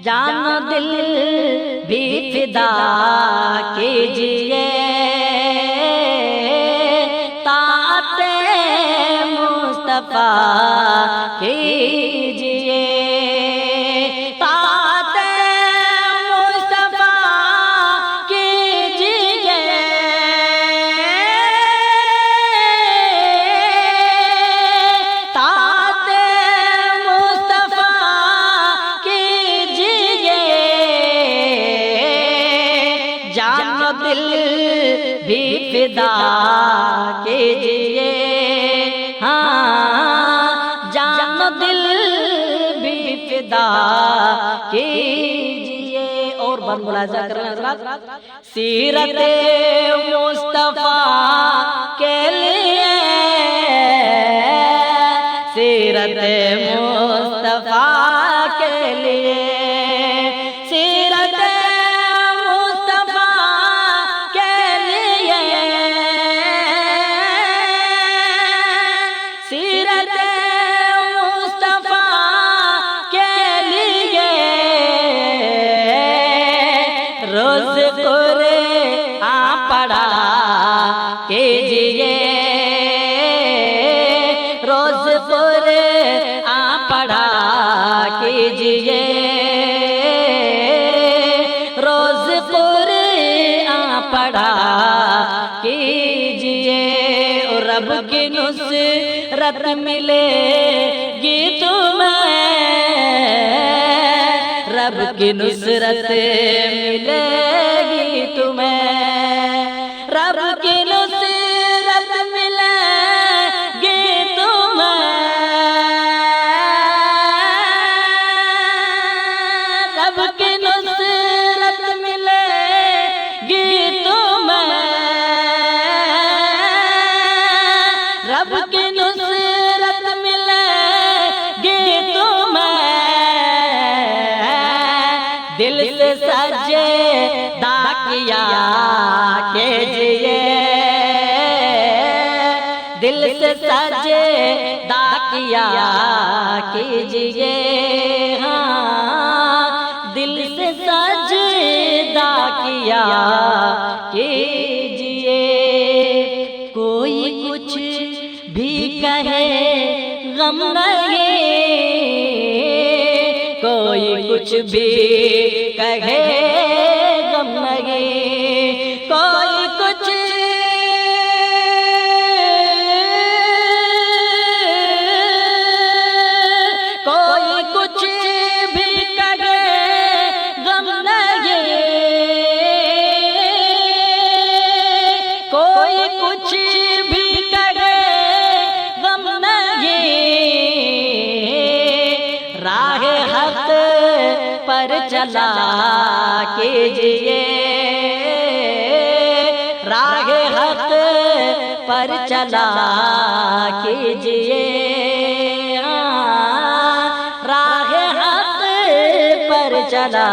जान दिल भी फिदा कीजिए, ताते मुस्तफा कीजिए, ताते मुस्तफा कीजिए, ताते मुस्तफा कीजिए, जान दिल भी फिदा कीजिए, हाँ जान दिल भी फिदा कीजिए। और बन मुलाजा करना हज़रात, सीरत मुस्तफा के लिए, सीरत मुस्तफा के लिए, सीरत मुस्तफा के लिए, सीरत मुस्तफा के लिए, रोज़ कुरान पढ़ा कीजिए, रोज़ कुरान पढ़ा कीजिए, रोज़ कुरान पढ़ा कीजिए, और रब की नुसरत मिलेगी तुम्हें, रब की नुसरत मिलेगी तुम्हें, रब की नुसरत मिलेगी तुम्हें, रब की नुसरत मिलेगी तुम्हें, रब की नुसरत मिलेगी तुम्हें, दिल से सजदा किया कीजिए, दिल से सजदा किया कीजिए, हाँ दिल से सजदा किया कीजिए। कोई कुछ भी कहे गम नहीं, कोई कुछ भी कहे गम नहीं, कोई कुछ कोई कुछ भी कहे गम नहीं, कोई कुछ भी कहे गम नहीं, राह हक पर चला कीजिए, राह हक पर चला कीजिए, राह हक पर चला